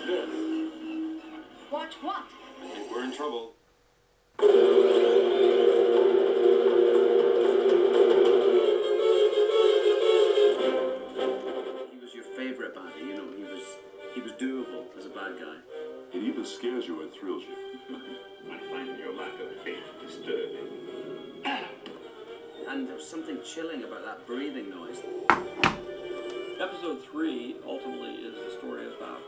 this. Watch what? I think we're in trouble. He was your favorite baddie, you know, he was doable as a bad guy. It even scares you at Trilogy. I find your lack of faith disturbing. And there was something chilling about that breathing noise. Episode 3 ultimately is the story about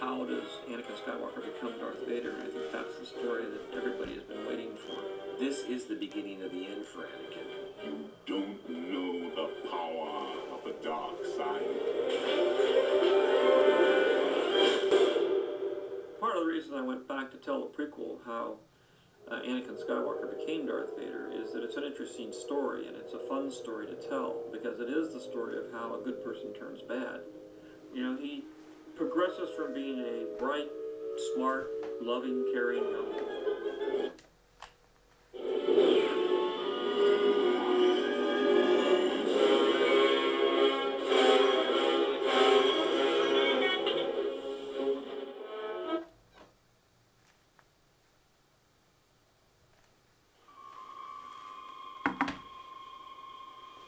how does Anakin Skywalker become Darth Vader, and I think that's the story that everybody has been waiting for. This is the beginning of the end for Anakin. You don't know the power of the dark side. Part of the reason I went back to tell the prequel how Anakin Skywalker became Darth Vader is that it's an interesting story, and it's a fun story to tell, because it is the story of how a good person turns bad. You know, he progresses from being a bright, smart, loving, caring young.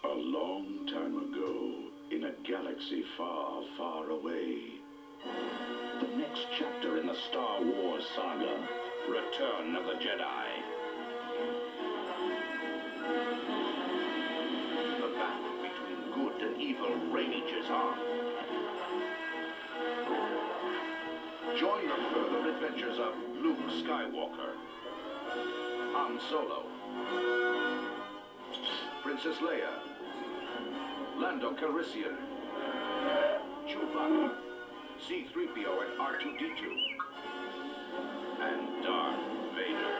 A long time ago, in a galaxy far, far away. The next chapter in the Star Wars saga, Return of the Jedi. The battle between good and evil rages on. Join the further adventures of Luke Skywalker, Han Solo, Princess Leia, Lando Calrissian, Chewbacca, C-3PO and R2-D2, and Darth Vader.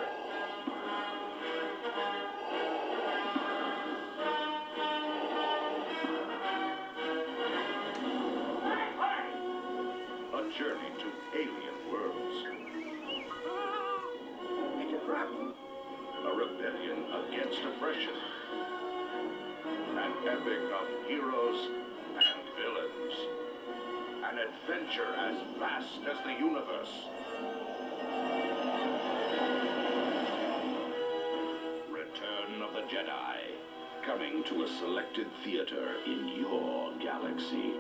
A journey to alien worlds. It's a trap. A rebellion against oppression. An epic of heroes and villains. An adventure as vast as the universe. Return of the Jedi. Coming to a selected theater in your galaxy.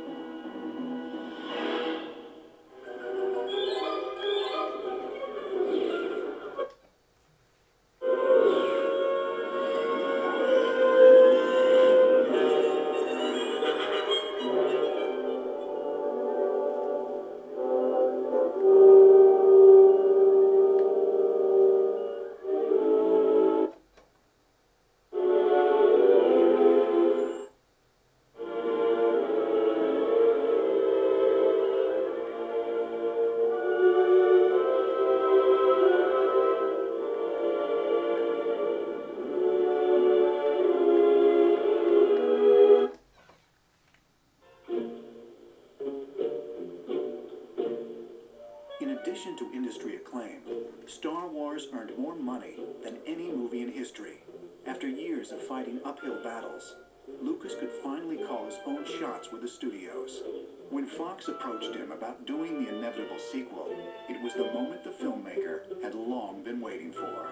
In addition to industry acclaim, Star Wars earned more money than any movie in history. After years of fighting uphill battles, Lucas could finally call his own shots with the studios. When Fox approached him about doing the inevitable sequel, it was the moment the filmmaker had long been waiting for.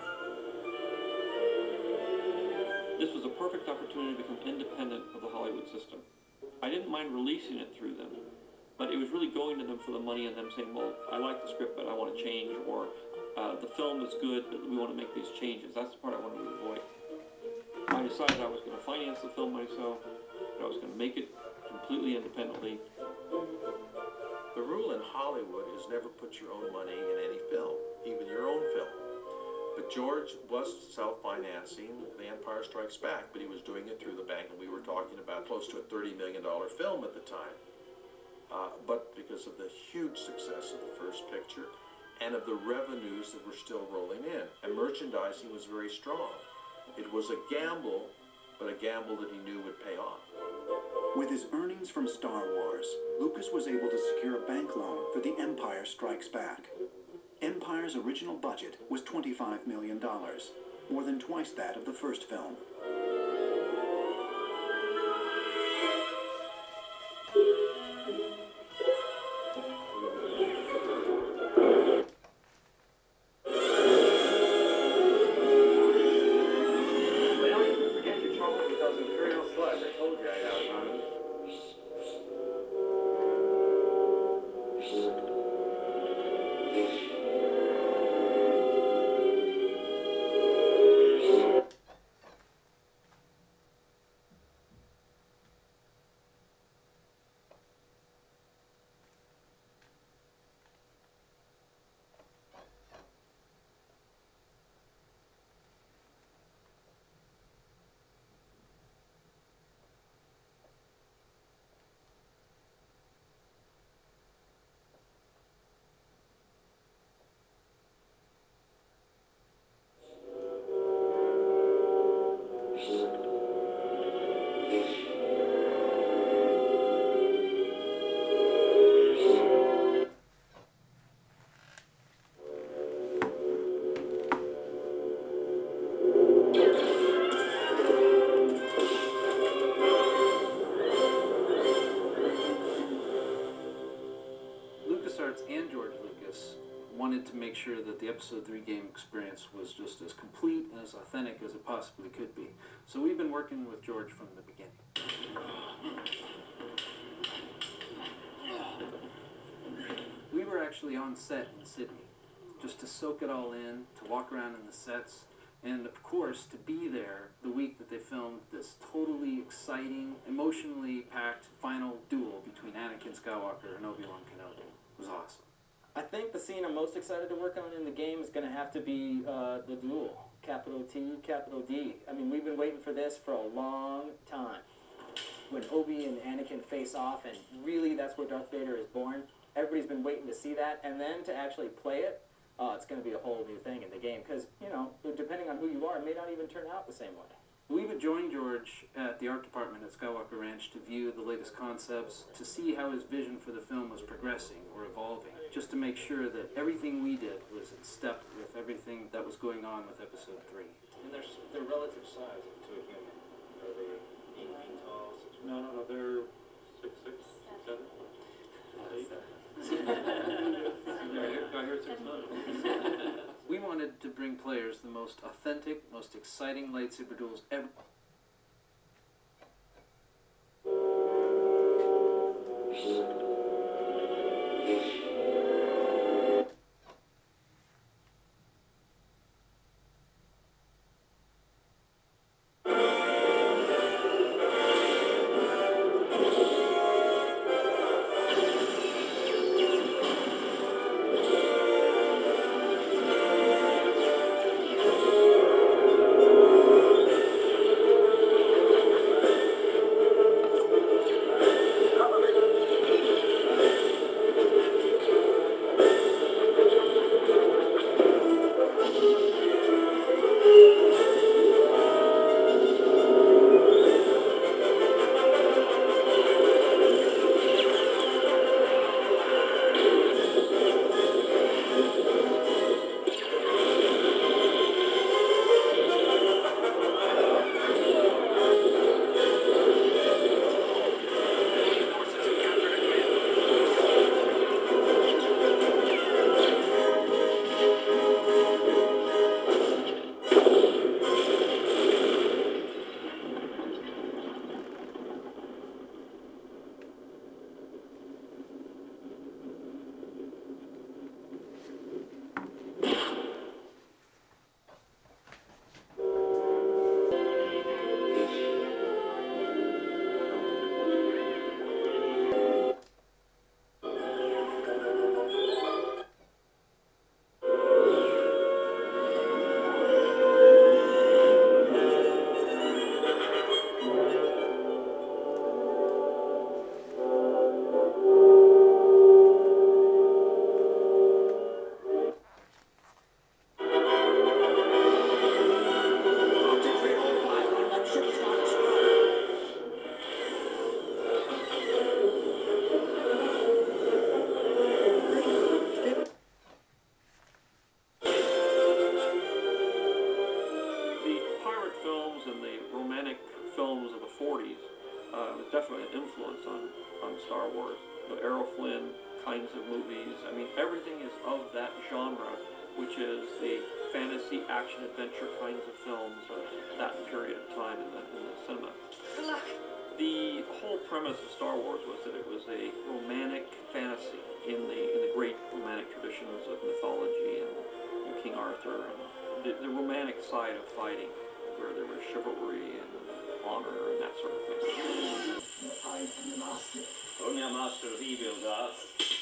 This was a perfect opportunity to become independent of the Hollywood system. I didn't mind releasing it through them, but it was really going to them for the money and them saying, well, I like the script, but I want to change, or the film is good, but we want to make these changes. That's the part I wanted to avoid. I decided I was going to finance the film myself, that I was going to make it completely independently. The rule in Hollywood is never put your own money in any film, even your own film. But George was self-financing The Empire Strikes Back, but he was doing it through the bank, and we were talking about close to a $30 million film at the time. But because of the huge success of the first picture and of the revenues that were still rolling in, and merchandising was very strong. It was a gamble, but a gamble that he knew would pay off. With his earnings from Star Wars, Lucas was able to secure a bank loan for The Empire Strikes Back. Empire's original budget was $25 million, more than twice that of the first film. and George Lucas wanted to make sure that the Episode 3 game experience was just as complete and as authentic as it possibly could be. So we've been working with George from the beginning. We were actually on set in Sydney, just to soak it all in, to walk around in the sets, and of course to be there the week that they filmed this totally exciting, emotionally packed final duel between Anakin Skywalker and Obi-Wan Kenobi. It was awesome. I think the scene I'm most excited to work on in the game is going to have to be the duel. Capital T, capital D. I mean, we've been waiting for this for a long time. When Obi and Anakin face off, and really that's where Darth Vader is born. Everybody's been waiting to see that, and then to actually play it, it's going to be a whole new thing in the game. Because, you know, depending on who you are, it may not even turn out the same way. We would join George at the art department at Skywalker Ranch to view the latest concepts, to see how his vision for the film was progressing or evolving, just to make sure that everything we did was in step with everything that was going on with Episode 3. And their relative size to a human. Are they 8 feet tall? 6 feet? No, they're 6'6", 7". I heard 6'9". We wanted to bring players the most authentic, most exciting lightsaber duels ever. films of the 40s was definitely an influence on Star Wars. The Errol Flynn kinds of movies. I mean, everything is of that genre, which is the fantasy, action, adventure kinds of films of that period of time in the cinema. Good luck. The whole premise of Star Wars was that it was a romantic fantasy in the great romantic traditions of mythology and King Arthur and the romantic side of fighting, where there was chivalry and honor and that sort of thing. I am the master. Only a master of evil, Darth.